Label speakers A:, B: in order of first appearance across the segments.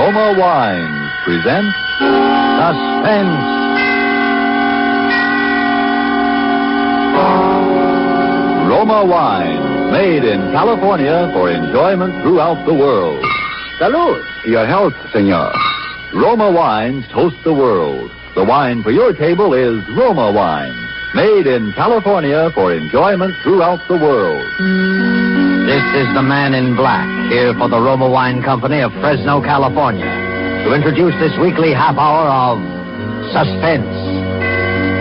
A: Roma Wines presents Suspense. Roma Wines, made in California for enjoyment throughout the world.
B: Salud.
A: Your health, senor. Roma Wines toast the world. The wine for your table is Roma Wine, made in California for enjoyment throughout the world.
C: This is the man in black, here for the Roma Wine Company of Fresno, California, to introduce this weekly half hour of Suspense.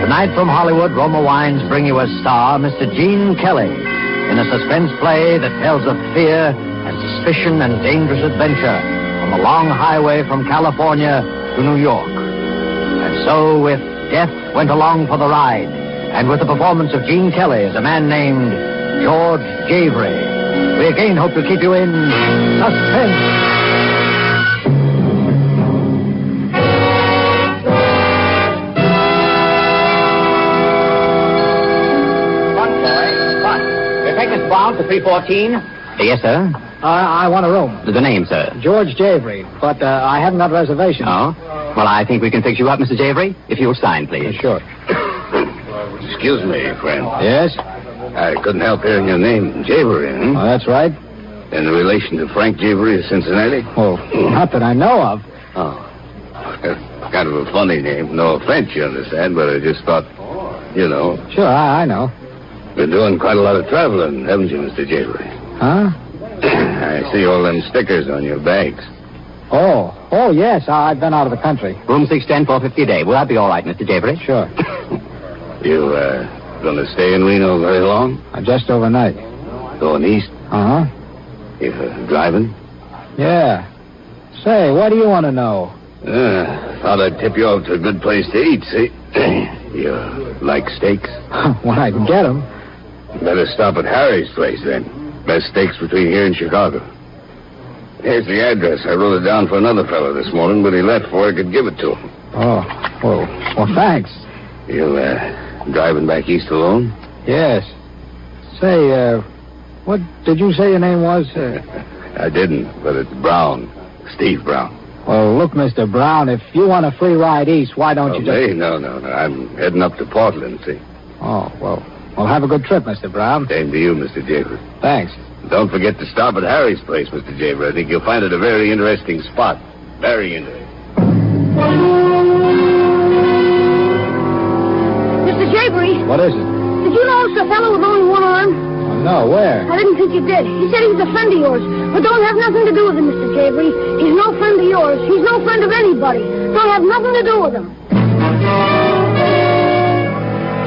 C: Tonight from Hollywood, Roma Wines bring you as star Mr. Gene Kelly in a suspense play that tells of fear and suspicion and dangerous adventure on the long highway from California to New York. And so, with death went along for the ride, and with the performance of Gene Kelly as a man named George Javry, we again hope to keep you in suspense.
D: Take Miss Brown to 314.
C: Yes, sir.
B: I want a room.
C: The name, sir?
B: George Javry, but I haven't got reservations.
C: Oh? Well, I think we can fix you up, Mr. Javry. If you'll sign, please.
B: Sure.
E: Excuse me, friend.
B: Yes?
E: I couldn't help hearing your name, Javry, huh?
B: Oh, that's right.
E: In relation to Frank Javry of Cincinnati?
B: Oh, not that I know of.
E: Oh. Kind of a funny name. No offense, you understand, but I just thought, you know.
B: Sure, I know.
E: Been doing quite a lot of traveling, haven't you, Mr. Javry?
B: Huh?
E: I see all them stickers on your bags.
B: Oh, yes, I've been out of the country.
C: Room 610, $450 a day. Will that be all right, Mr. Javry?
B: Sure.
E: You, gonna stay in Reno very long?
B: Just overnight.
E: Going east?
B: Uh-huh.
E: You driving?
B: Yeah. Say, what do you want to know?
E: Thought I'd tip you off to a good place to eat, see? You like steaks?
B: When I can get them.
E: Better stop at Harry's place, then. Best steaks between here and Chicago. Here's the address. I wrote it down for another fellow this morning, but he left before I could give it to him.
B: Oh, well, thanks.
E: You, driving back east alone?
B: Yes. Say, what did you say your name was?
E: I didn't, but it's Brown. Steve Brown.
B: Well, look, Mr. Brown, if you want a free ride east, why don't you just...
E: Hey, no. I'm heading up to Portland, see?
B: Oh, well, have a good trip, Mr. Brown.
E: Same to you, Mr. Javry.
B: Thanks.
E: Don't forget to stop at Harry's place, Mr. Javry. I think you'll find it a very interesting spot. Very interesting.
F: Mr. Javry.
B: What is it?
F: Did you know it's a fellow with only one arm?
B: Oh, no, where?
F: I didn't think you did. He said he was a friend of yours. But don't have nothing to do with him, Mr. Javry. He's no friend of yours. He's no friend of anybody. Don't have nothing to do with him.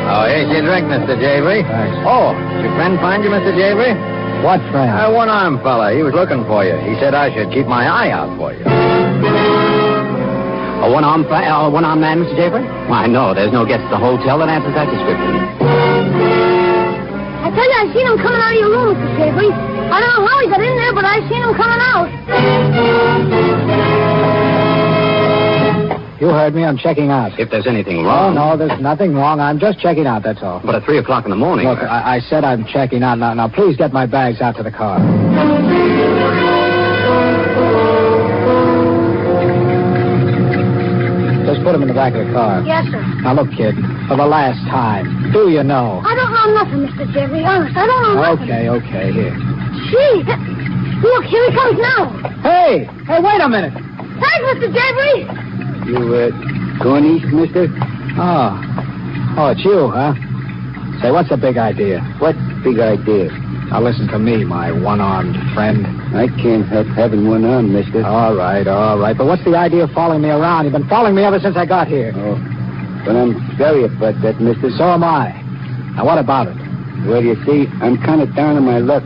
C: Oh, here's your drink, Mr. Javry.
B: Thanks.
C: Oh, did your friend find you, Mr. Javry?
B: What friend?
C: One-armed fella. He was looking for you. He said I should keep my eye out for you. A one-armed man, Mr. Javry? Why, no, there's no guest at the hotel that answers that description.
F: I tell you, I seen him coming out of your room, Mr. Javry. I don't know how he got in there, but I seen him coming out.
B: You heard me. I'm checking out.
C: If there's anything
B: Oh,
C: wrong...
B: no, there's nothing wrong. I'm just checking out, that's all.
C: But at 3 o'clock in the morning...
B: Look, I said I'm checking out. Now, please get my bags out to the car. Just put them in the back of the car.
F: Yes, sir.
B: Now, look, kid, for the last time, do you know?
F: I don't know nothing, Mr. Javry. Honest, I don't know nothing.
B: Okay, here.
F: Gee, look, here he comes now.
B: Hey, wait a minute.
F: Thanks, Mr. Javry.
E: You, going east, mister?
B: Oh, it's you, huh? Say, what's the big idea?
E: What big idea?
B: Now, listen to me, my one-armed friend.
E: I can't help having one arm, mister.
B: All right. But what's the idea of following me around? You've been following me ever since I got here.
E: Oh, but I'm sorry about that, mister.
B: So am I. Now, what about it?
E: Well, you see, I'm kind of down on my luck.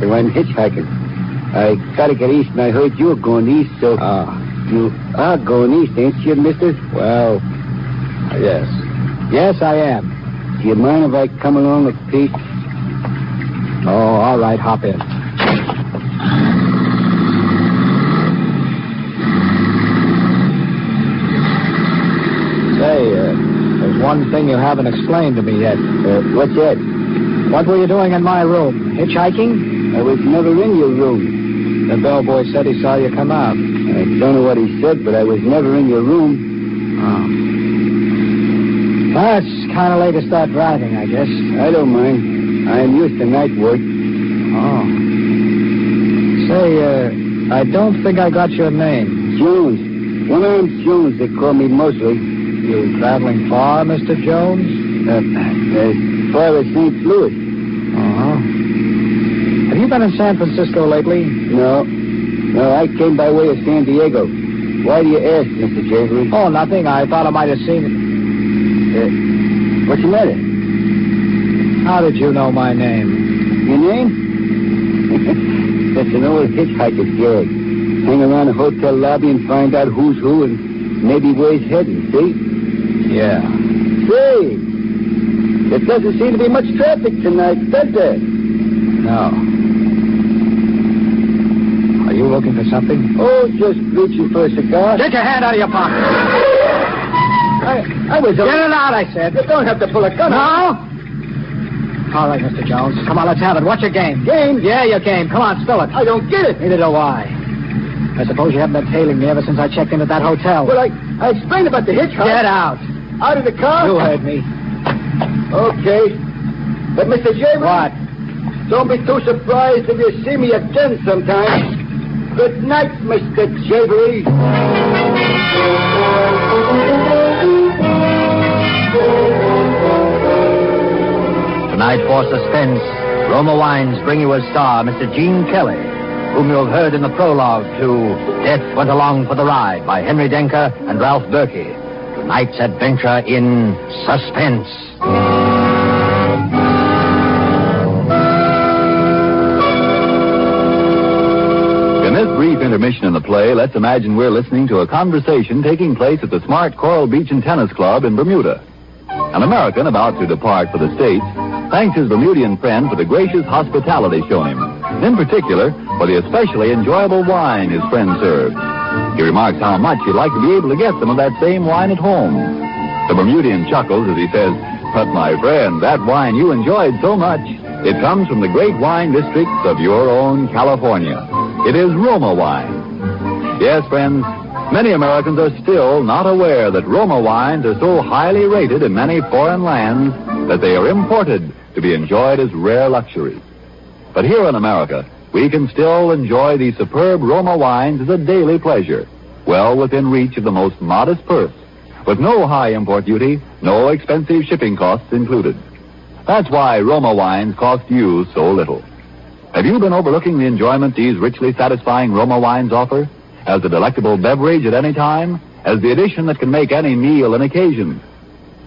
E: So I'm hitchhiking. I gotta get east, and I heard you were going east, so... You are going east, ain't you, mister?
B: Well, yes. Yes, I am.
E: Do you mind if I come along a piece?
B: Oh, all right, hop in. Say, there's one thing you haven't explained to me yet.
E: What's that?
B: What were you doing in my room? Hitchhiking?
E: I was never in your room.
B: The bellboy said he saw you come out.
E: I don't know what he said, but I was never in your room.
B: Oh. Well, it's kind of late to start driving, I guess.
E: I don't mind. I'm used to night work.
B: Oh. Say, I don't think I got your name.
E: Jones. One-armed Jones, they call me mostly.
B: You traveling far, Mr. Jones?
E: As far as St. Louis.
B: Uh-huh. Have you been in San Francisco lately?
E: No, I came by way of San Diego. Why do you ask, Mr. Javery?
B: Oh, nothing. I thought I might have seen it.
E: What's the matter?
B: How did you know my name?
E: Your name? That's an old hitchhiker's gag. Hang around a hotel lobby and find out who's who and maybe where he's heading, see?
B: Yeah.
E: Say, there doesn't seem to be much traffic tonight, does there?
B: No. Are you looking for something?
E: Oh, just reaching for a cigar.
B: Get your hand out of your pocket.
E: I was...
B: Get it out, I said.
E: You don't have to pull a gun out.
B: No? All right, Mr. Jones. Come on, let's have it. What's your game?
E: Game?
B: Yeah, your game. Come on, spill it.
E: I don't get it.
B: Neither do I. I suppose you haven't been tailing me ever since I checked into that hotel.
E: Well, I explained about the hitchhike.
B: Get out.
E: Out of the car?
B: You heard me.
E: Okay. But, Mr. Javery...
B: What?
E: Don't be too surprised if you see me again sometime. Good night, Mr. Javery.
C: Tonight, for suspense, Roma Wines bring you as star Mr. Gene Kelly, whom you have heard in the prologue to Death Went Along for the Ride by Henry Denker and Ralph Berkey. Tonight's adventure in suspense.
A: In this brief intermission in the play, let's imagine we're listening to a conversation taking place at the Smart Coral Beach and Tennis Club in Bermuda. An American about to depart for the States thanks his Bermudian friend for the gracious hospitality shown him, in particular for the especially enjoyable wine his friend served. He remarks how much he'd like to be able to get some of that same wine at home. The Bermudian chuckles as he says, "But my friend, that wine you enjoyed so much, it comes from the great wine districts of your own California. It is Roma wine." Yes, friends, many Americans are still not aware that Roma wines are so highly rated in many foreign lands that they are imported to be enjoyed as rare luxuries. But here in America, we can still enjoy these superb Roma wines as a daily pleasure, well within reach of the most modest purse, with no high import duty, no expensive shipping costs included. That's why Roma wines cost you so little. Have you been overlooking the enjoyment these richly satisfying Roma wines offer? As a delectable beverage at any time? As the addition that can make any meal an occasion?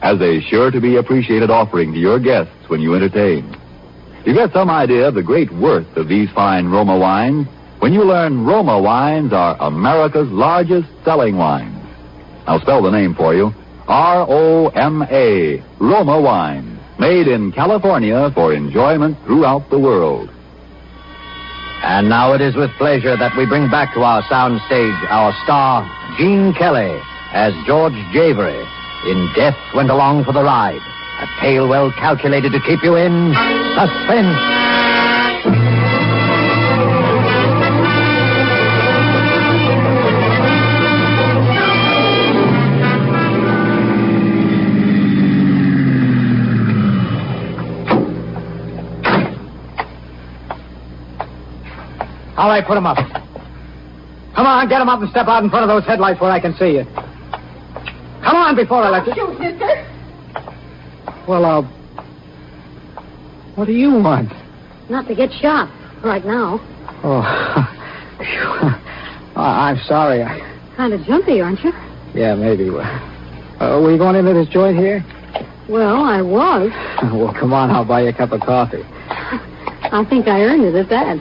A: As a sure-to-be appreciated offering to your guests when you entertain? You get some idea of the great worth of these fine Roma wines when you learn Roma wines are America's largest selling wines. I'll spell the name for you. R-O-M-A, Roma wines, made in California for enjoyment throughout the world.
C: And now it is with pleasure that we bring back to our sound stage our star, Gene Kelly, as George Javery in Death Went Along for the Ride, a tale well calculated to keep you in suspense.
B: All right, put him up. Come on, get him up and step out in front of those headlights where I can see you. Come on before I let you...
F: Shoot, mister.
B: Well, what do you want?
F: Not to get shot right now.
B: Oh, I'm sorry.
F: Kind of jumpy, aren't you?
B: Yeah, maybe. Were you going into this joint here?
F: Well, I was.
B: Well, come on, I'll buy you a cup of coffee.
F: I think I earned it at that.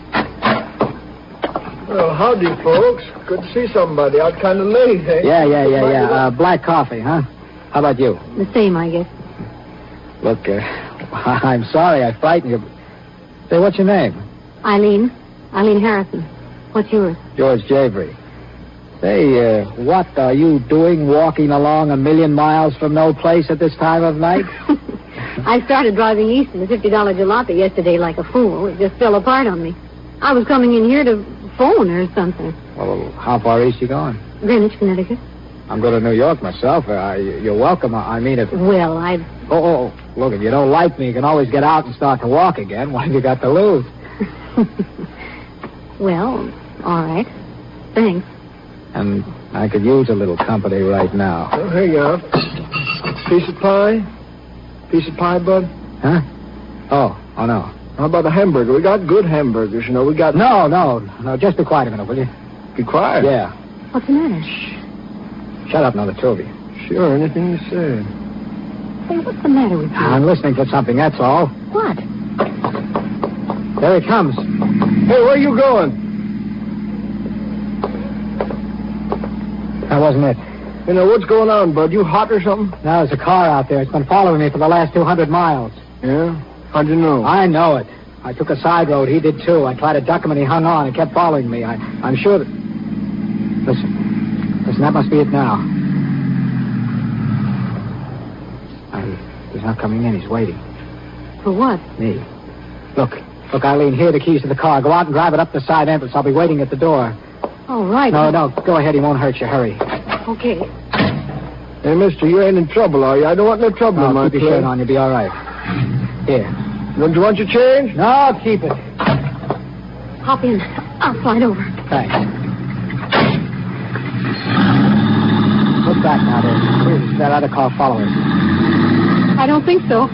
G: Well, howdy, folks. Good to see somebody. Out kind of late, eh?
B: Yeah. Black coffee, huh? How about you?
F: The same, I guess.
B: Look, I'm sorry I frightened you. Say, what's your name?
F: Eileen Harrison. What's yours?
B: George Javery. Say, what are you doing walking along 1,000,000 miles from no place at this time of night?
F: I started driving east in the $50 jalopy yesterday like a fool. It just fell apart on me. I was coming in here to
H: phone or something.
B: Well, how far east you going?
H: Greenwich, Connecticut.
B: I'm going to New York myself. You're welcome. I mean, if...
H: Well, I...
B: Oh, look, if you don't like me, you can always get out and start to walk again. What have you got to lose?
H: Well, all right. Thanks.
B: And I could use a little company right now.
G: Oh, here you are. Piece of pie? Piece of pie, bud?
B: Huh? Oh, no.
G: How about a hamburger? We got good hamburgers, you know. We got...
B: No. Just be quiet a minute, will you?
G: Be quiet?
B: Yeah.
H: What's the matter?
B: Shut up now, the two of you.
G: Sure, anything you say.
H: Hey, what's the matter with you?
B: I'm listening for something, that's all.
H: What?
B: There he comes.
G: Hey, where you going?
B: That wasn't it.
G: You know, what's going on, bud? You hot or something?
B: Now, there's a car out there. It's been following me for the last 200 miles.
G: Yeah? How'd you know?
B: I know it. I took a side road. He did, too. I tried to duck him, and he hung on and kept following me. I'm sure that... Listen, that must be it now. He's not coming in. He's waiting.
H: For what?
B: Me. Look, Eileen, here are the keys to the car. Go out and drive it up the side entrance. I'll be waiting at the door.
H: All right.
B: No, go ahead. He won't hurt you. Hurry.
H: Okay.
G: Hey, mister, you ain't in trouble, are you? I don't want no trouble in my
B: keep your shirt on. You'll be all right. Here.
G: Don't you want your change?
B: No, keep it.
H: Hop in. I'll slide over.
B: Thanks. Look back now. There's that other car following.
H: I don't think so.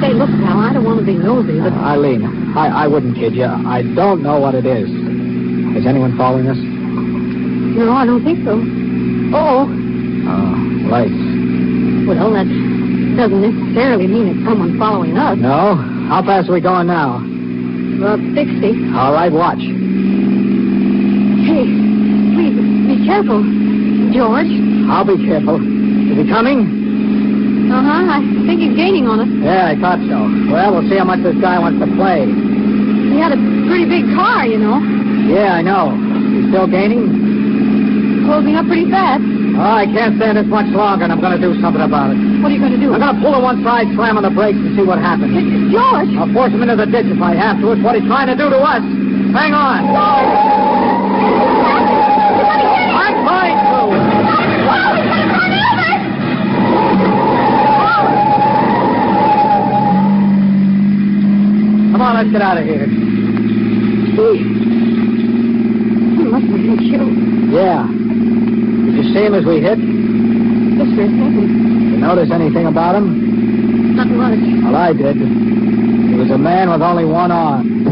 H: Say, look, pal, I don't want to be nosy, but...
B: Eileen, I wouldn't kid you. I don't know what it is. Is anyone following us?
H: No, I don't think so. Oh.
B: Lights.
H: Well, that doesn't necessarily mean it's someone following us.
B: No? How fast are we going now?
H: About 60.
B: All right, watch.
H: Hey, please, be careful, George.
B: I'll be careful. Is he coming?
H: Uh-huh, I think he's gaining on us.
B: Yeah, I thought so. Well, we'll see how much this guy wants to play.
H: He had a pretty big car, you know.
B: Yeah, I know. He's still gaining?
H: Closing up pretty fast.
B: Oh, I can't stand this much longer, and I'm going to do something about it.
H: What are you going to do?
B: I'm going to pull to one side, slam on the brakes, and see what happens.
H: George!
B: I'll force him into the ditch if I have to. It's what he's trying to do to us. Hang on. I'm trying to. Come on, let's get out of here.
H: He must have been killed.
B: Yeah. Did you see him as we hit?
H: Just for a second.
B: Did you notice anything about him?
H: Not much.
B: Well, I did. He was a man with only one arm.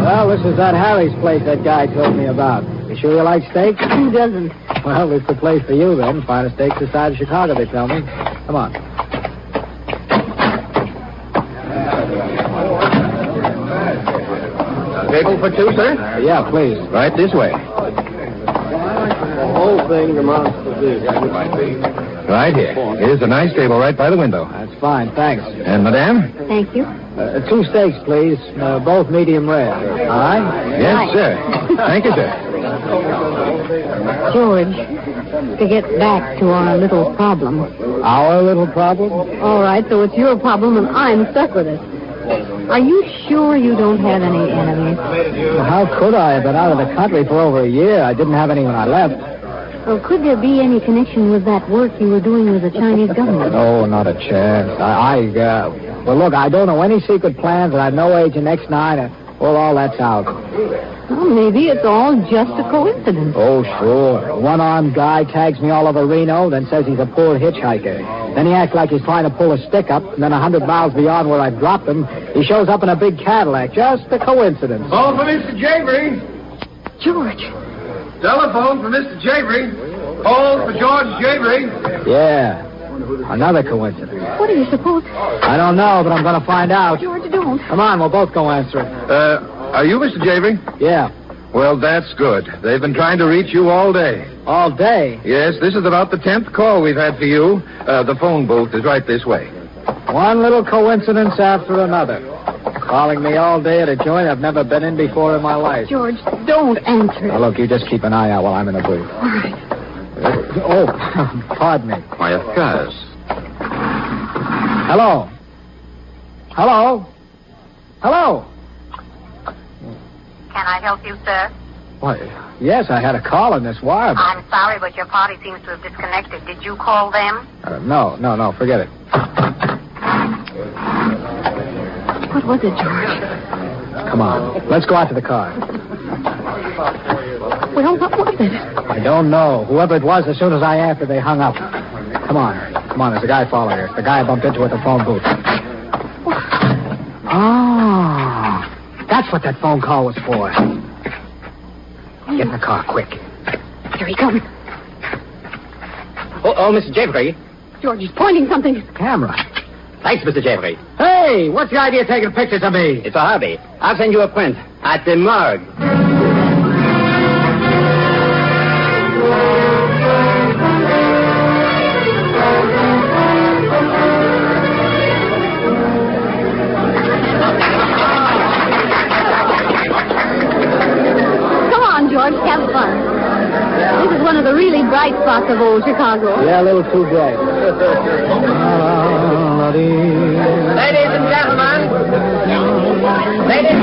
B: Well, this is that Harry's place that guy told me about. You sure you like steak?
H: Who doesn't?
B: Well, it's the place for you, then. Finest steaks this side of Chicago, they tell me. Come on.
D: Table for two, sir?
B: Yeah, please.
D: Right this way.
G: The whole thing amounts to this.
D: Right here. Here's a nice table right by the window.
B: That's fine, thanks.
D: And, madame?
H: Thank you.
B: 2 steaks, please. Both medium rare. All right?
D: Yes, sir. Thank you, sir.
H: George, to get back to our little problem.
B: Our little problem?
H: All right, so it's your problem and I'm stuck with it. Are you sure you don't have any enemies?
B: Well, how could I? I've been out of the country for over a year. I didn't have any when I left.
H: Well, could there be any connection with that work you were doing with the Chinese government?
B: Oh, not a chance. Well, look, I don't know any secret plans, and I have no agent X9. Well, all that's out.
H: Well, maybe it's all just a coincidence.
B: Oh, sure. One-armed guy tags me all over Reno, then says he's a poor hitchhiker. Then he acts like he's trying to pull a stick up, and then 100 miles beyond where I've dropped him, he shows up in a big Cadillac. Just a coincidence.
G: Phone for Mr. Javery.
H: George.
G: Telephone for Mr. Javery. Hold for George Javery.
B: Yeah. Another coincidence.
H: What do you suppose?
B: I don't know, but I'm going to find out.
H: George, don't.
B: Come on, we'll both go answer it.
D: Are you Mr. Javery?
B: Yeah.
D: Well, that's good. They've been trying to reach you all day.
B: All day?
D: Yes, this is about the 10th call we've had for you. The phone booth is right this way.
B: One little coincidence after another. Calling me all day at a joint I've never been in before in my life.
H: George, don't answer.
B: Now, look, you just keep an eye out while I'm in the booth.
H: All right.
B: Oh, pardon me.
D: Why, of course.
B: Hello? Hello? Hello?
I: Can I help you, sir?
B: Why, yes, I had a call on this wire, but...
I: I'm sorry, but your party seems to have disconnected. Did you call them?
B: No, forget it.
H: What was it, George?
B: Come on, let's go out to the car.
H: Well, what was it?
B: I don't know. Whoever it was, as soon as I answered, they hung up. Come on, there's a guy following us. The guy I bumped into at the phone booth. Oh, that's what that phone call was for. Get in the car, quick.
H: Here he comes.
C: Oh, Mr. Jeffrey.
H: George, he's pointing something.
B: The camera.
C: Thanks, Mr. Jeffrey.
B: Hey, what's the idea of taking pictures of me?
C: It's a hobby. I'll send you a print at the morgue.
H: Come on, George, have fun. This is one of the really bright spots of old Chicago.
B: Yeah, a little too bright.
C: Ladies and gentlemen. Ladies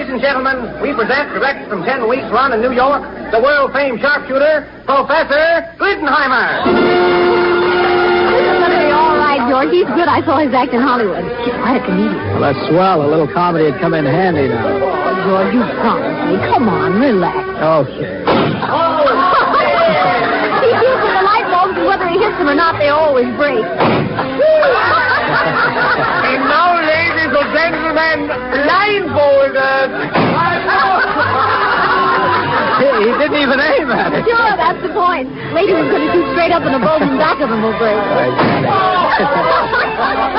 C: and gentlemen, we present, direct from 10 weeks run in New York, the world-famed sharpshooter, Professor Glittenheimer.
H: This is going to be all right, George. He's good. I saw his act in Hollywood. He's quite a comedian.
B: Well, that's swell. A little comedy would come in handy now.
H: Oh, George, you promised me. Come on, relax.
B: Okay.
H: He shoots with the light bulbs, and whether he hits them or not, they always break.
G: And now, ladies and gentlemen, blindfolded.
B: He didn't even aim at it.
H: Sure, that's the point. Later he's going to shoot straight up and the bulbs in back of him will break.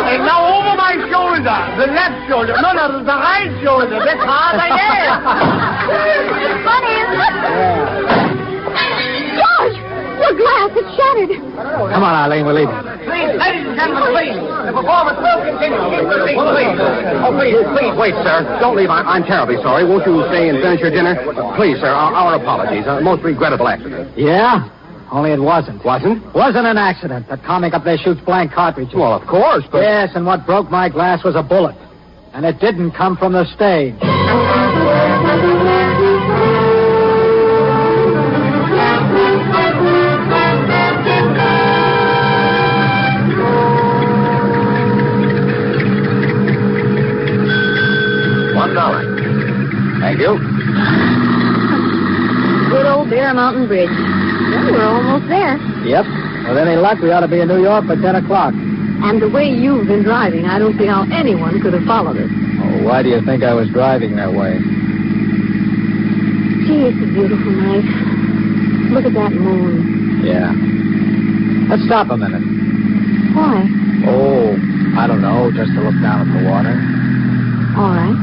G: And now over my shoulder, the left shoulder. No, the right shoulder. That's hard again.
H: It's funny, isn't it? George, your glass is shattered.
B: Come on, Eileen, we're leaving.
G: Please, ladies and gentlemen, please. The performance will continue. Please.
D: Oh, please, wait, sir. Don't leave. I'm terribly sorry. Won't you stay and finish your dinner? Please, sir, our apologies. A most regrettable accident.
B: Yeah? Only it wasn't.
D: Wasn't?
B: Wasn't an accident. That comic up there shoots blank cartridges.
D: Well, of course, but...
B: Yes, and what broke my glass was a bullet. And it didn't come from the stage.
D: Thank you.
H: Good old Bear Mountain Bridge. Well, we're almost there.
B: Yep. With any luck, we ought to be in New York by 10 o'clock.
H: And the way you've been driving, I don't see how anyone could have followed us.
B: Oh, why do you think I was driving that way?
H: Gee, it's a beautiful night. Look at that moon.
B: Yeah. Let's stop a minute.
H: Why?
B: Oh, I don't know, just to look down at the water.
H: All right.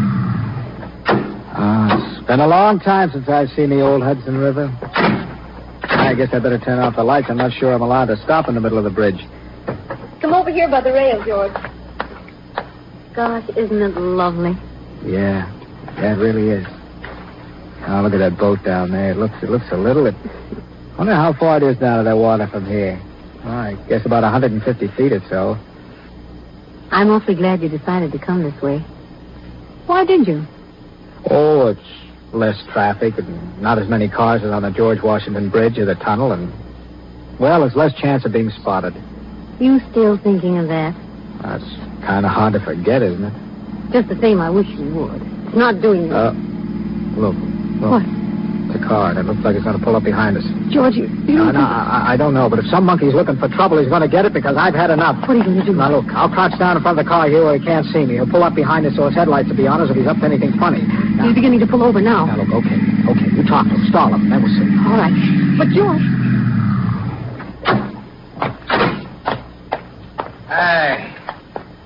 B: It's been a long time since I've seen the old Hudson River. I guess I better turn off the lights. I'm not sure I'm allowed to stop in the middle of the bridge.
H: Come over here by the rail, George. Gosh, isn't it lovely?
B: Yeah, it really is. Oh, look at that boat down there. It looks a little... I wonder how far it is down to that water from here. Oh, I guess about 150 feet or so.
H: I'm awfully glad you decided to come this way. Why did you?
B: Oh, it's less traffic and not as many cars as on the George Washington Bridge or the tunnel, and, well, there's less chance of being spotted.
H: You still thinking of that?
B: That's kind of hard to forget, isn't it?
H: Just the same, I wish you would. It's not doing it.
B: Look.
H: What?
B: It's a car, and it looks like it's going to pull up behind us.
H: George, you don't
B: No, I don't know, but if some monkey's looking for trouble, he's going to get it because I've had enough.
H: What are you going to do?
B: Now, look, I'll crouch down in front of the car here where he can't see me. He'll pull up behind us so his headlights will be on us if he's up to anything funny. Now,
H: He's beginning to pull over now.
B: Now, look, okay. You talk to him. Stall him, then we'll see.
H: All right. But, George...
C: Hey.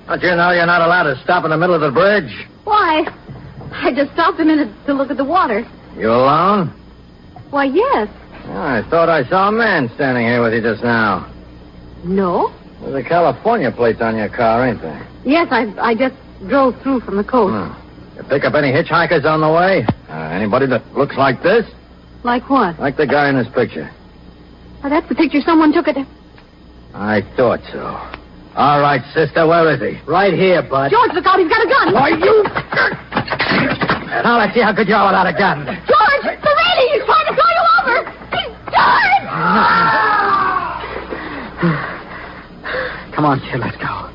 C: Don't you know you're not allowed to stop in the middle of the bridge?
H: Why? I just stopped a minute to look at the water.
C: You alone?
H: Why, yes.
C: Oh, I thought I saw a man standing here with you just now.
H: No.
C: There's a California plate on your car, ain't there?
H: Yes, I just drove through from the coast.
C: You pick up any hitchhikers on the way? Anybody that looks like this?
H: Like what?
C: Like the guy in this picture.
H: Oh, that's the picture someone took at...
C: I thought so. All right, sister, where is he?
B: Right here, bud.
H: George, look out, he's got a gun.
C: Why, you... Now, let's see how good you are without a gun.
H: George, Serene, he's trying to throw you over. George!
B: Come on, kid, let's go.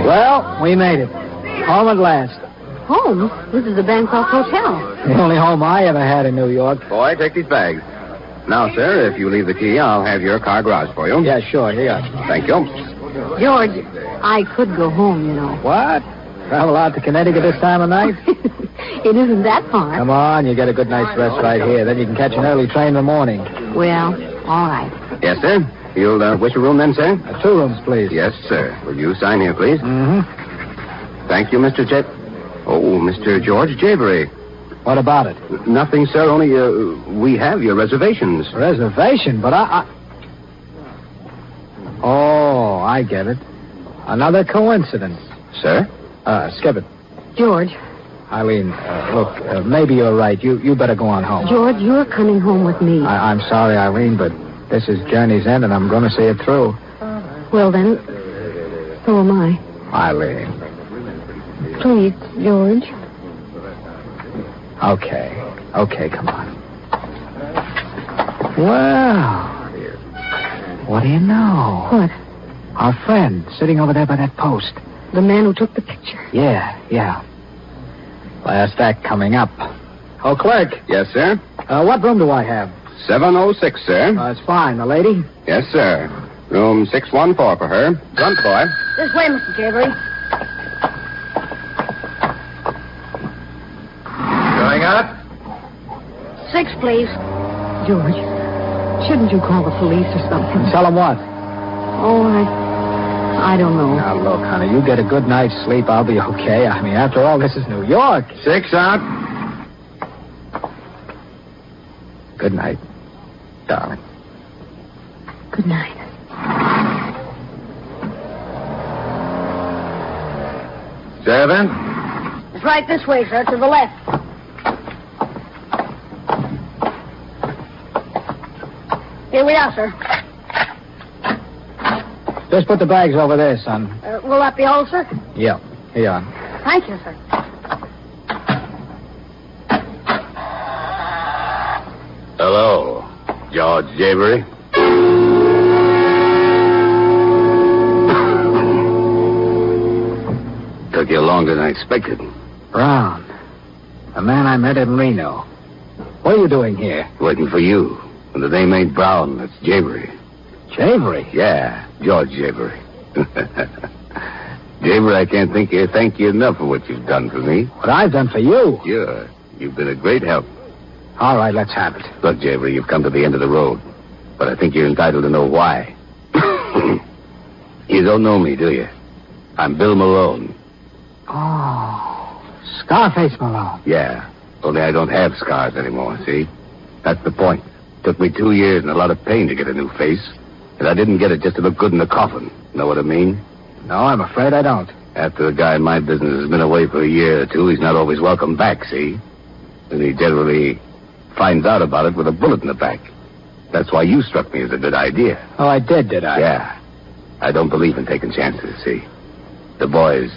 B: Well, we made it. Home at last.
H: Home? This is the Bancroft Hotel.
B: The only home I ever had in New York.
D: Boy, take these bags. Now, sir, if you leave the key, I'll have your car garage for you.
B: Yeah, sure. Here you are.
D: Thank you.
H: George, I could go home, you know.
B: What? Travel out to Connecticut this time of night?
H: It isn't that far.
B: Come on, you get a good night's rest right here. Then you can catch an early train in the morning.
H: Well, all right.
D: Yes, sir. You'll wish a room then, sir?
B: 2 rooms, please.
D: Yes, sir. Will you sign here, please?
B: Mm-hmm.
D: Thank you, Mr. Mr. George Javery.
B: What about it?
D: Nothing, sir. Only we have your reservations.
B: Reservation? But I... Oh, I get it. Another coincidence.
D: Sir?
B: Skip it.
H: George.
B: Eileen, look, maybe you're right. You better go on home.
H: George, you're coming home with me.
B: I'm sorry, Eileen, but this is journey's end, and I'm going to see it through.
H: Well, then, so am I.
B: Eileen.
H: Please, George.
B: Okay, come on. Well, what do you know?
H: What?
B: Our friend sitting over there by that post.
H: The man who took the picture.
B: Yeah. Last act coming up. Oh, clerk.
D: Yes, sir?
B: What room do I have?
D: 706, sir.
B: It's fine. The lady?
D: Yes, sir. Room 614 for her. Front boy.
F: This way, Mr. Javery.
C: Going up?
F: 6, please.
H: George, shouldn't you call the police or something?
B: Tell him what?
H: Oh, I don't know.
B: Now, look, honey, you get a good night's sleep, I'll be okay. I mean, after all, this is New York.
D: 6 out.
B: Good night, darling.
H: Good night.
D: Servant?
F: It's right this way, sir, to the left. Here we are, sir.
B: Just put the bags over there, son.
F: Will that be all, sir?
B: Yeah, here you are.
F: Thank you, sir.
D: Hello, George Javery. Took you longer than I expected.
B: Brown, the man I met in Reno. What are you doing here?
D: Waiting for you. And the name ain't Brown, it's Javery.
B: Javery?
D: Yeah, George Javery. Javery, I can't thank you enough for what you've done for me.
B: What I've done for you?
D: Sure. You've been a great help.
B: All right, let's have it.
D: Look, Javery, you've come to the end of the road. But I think you're entitled to know why. You don't know me, do you? I'm Bill Malone.
B: Oh, Scarface Malone.
D: Yeah, only I don't have scars anymore, see? That's the point. Took me 2 years and a lot of pain to get a new face. And I didn't get it just to look good in the coffin. Know what I mean?
B: No, I'm afraid I don't.
D: After a guy in my business has been away for a year or two, he's not always welcome back, see? And he generally finds out about it with a bullet in the back. That's why you struck me as a good idea.
B: Oh, I did I?
D: Yeah. I don't believe in taking chances, see? The boys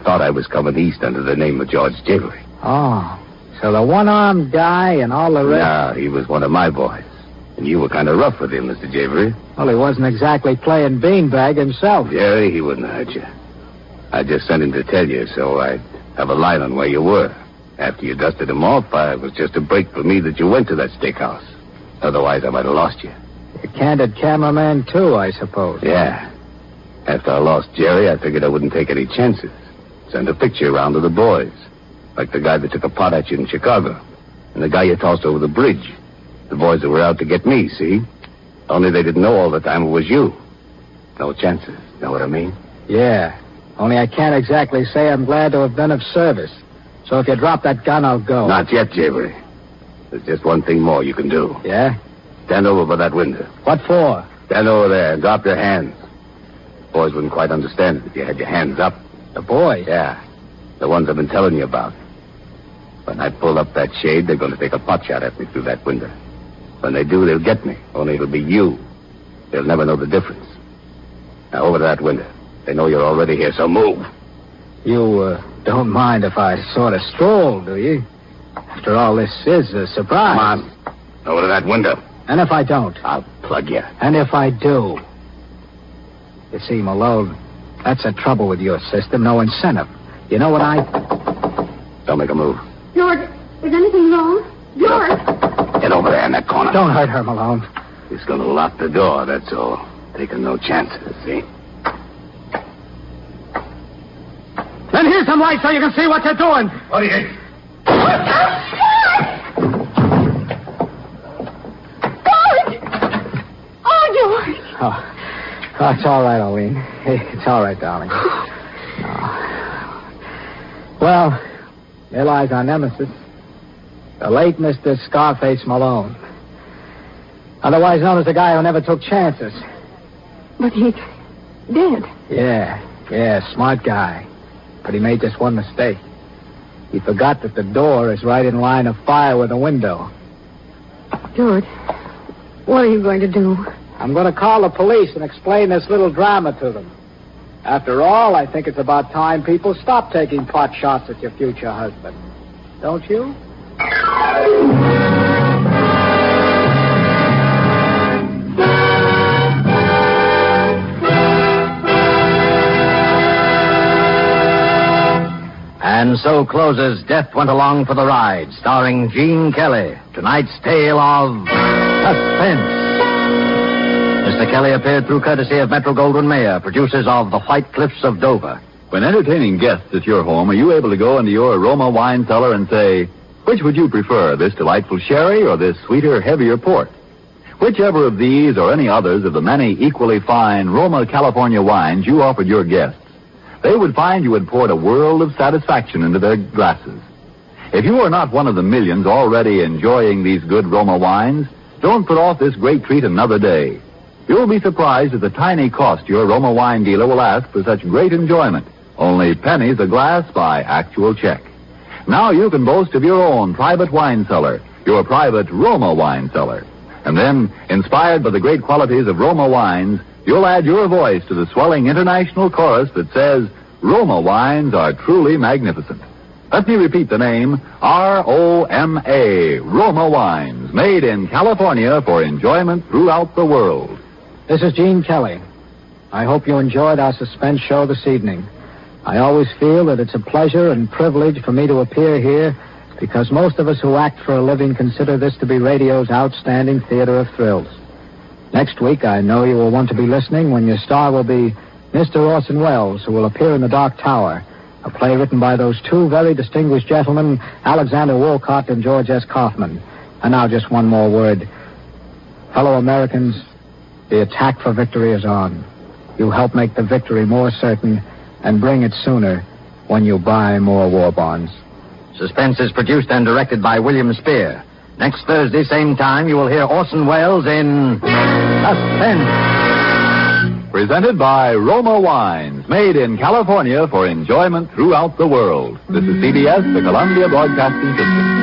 D: thought I was coming east under the name of George Javery.
B: Oh, so the one-armed guy and all the rest...
D: No, he was one of my boys. And you were kind of rough with him, Mr. Javery.
B: Well, he wasn't exactly playing beanbag himself.
D: Jerry, he wouldn't hurt you. I just sent him to tell you so I'd have a line on where you were. After you dusted him off, it was just a break for me that you went to that steakhouse. Otherwise, I might have lost you.
B: A candid cameraman, too, I suppose.
D: Yeah. After I lost Jerry, I figured I wouldn't take any chances. Send a picture around to the boys. Like the guy that took a pot at you in Chicago. And the guy you tossed over the bridge. The boys that were out to get me, see? Only they didn't know all the time it was you. No chances. Know what I mean?
B: Yeah. Only I can't exactly say I'm glad to have been of service. So if you drop that gun, I'll go.
D: Not yet, Javery. There's just one thing more you can do.
B: Yeah?
D: Stand over by that window.
B: What for?
D: Stand over there and drop your hands. Boys wouldn't quite understand it if you had your hands up.
B: The boys?
D: Yeah. The ones I've been telling you about. When I pull up that shade, they're going to take a pot shot at me through that window. When they do, they'll get me. Only it'll be you. They'll never know the difference. Now, over to that window. They know you're already here, so move.
B: You, don't mind if I sort of stroll, do you? After all, this is a surprise.
D: Come on. Over to that window.
B: And if I don't?
D: I'll plug you.
B: And if I do? You see, Malone, that's the trouble with your system. No incentive. You know what
D: Don't make a move.
F: George, is anything wrong? George!
D: Get over there in that corner.
B: Don't hurt her, Malone.
D: He's going to lock the door, that's all. Taking no chances, see?
B: Then here's some light so you can see what you're doing.
D: What do you...
B: Oh, it's all right, Olene. It's all right, darling. Well, there lies our nemesis. The late Mr. Scarface Malone. Otherwise known as the guy who never took chances.
H: But he's dead.
B: Yeah, smart guy. But he made just one mistake. He forgot that the door is right in line of fire with the window.
H: George, what are you going to do?
B: I'm going to call the police and explain this little drama to them. After all, I think it's about time people stop taking pot shots at your future husband. Don't you?
C: And so closes Death Went Along for the Ride, starring Gene Kelly. Tonight's tale of suspense. Mr. Kelly appeared through courtesy of Metro-Goldwyn-Mayer, producers of The White Cliffs of Dover.
A: When entertaining guests at your home, are you able to go into your aroma wine cellar and say, which would you prefer, this delightful sherry or this sweeter, heavier port? Whichever of these or any others of the many equally fine Roma California wines you offered your guests, they would find you had poured a world of satisfaction into their glasses. If you are not one of the millions already enjoying these good Roma wines, don't put off this great treat another day. You'll be surprised at the tiny cost your Roma wine dealer will ask for such great enjoyment. Only pennies a glass by actual check. Now you can boast of your own private wine cellar, your private Roma wine cellar. And then, inspired by the great qualities of Roma wines, you'll add your voice to the swelling international chorus that says, Roma wines are truly magnificent. Let me repeat the name, R-O-M-A, Roma wines, made in California for enjoyment throughout the world.
B: This is Gene Kelly. I hope you enjoyed our suspense show this evening. I always feel that it's a pleasure and privilege for me to appear here because most of us who act for a living consider this to be radio's outstanding theater of thrills. Next week, I know you will want to be listening when your star will be Mr. Orson Welles, who will appear in The Dark Tower, a play written by those two very distinguished gentlemen, Alexander Woollcott and George S. Kaufman. And now just one more word. Fellow Americans, the attack for victory is on. You help make the victory more certain and bring it sooner when you buy more war bonds.
C: Suspense is produced and directed by William Spear. Next Thursday, same time, you will hear Orson Welles in Suspense.
A: Presented by Roma Wines, made in California for enjoyment throughout the world. This is CBS, the Columbia Broadcasting System.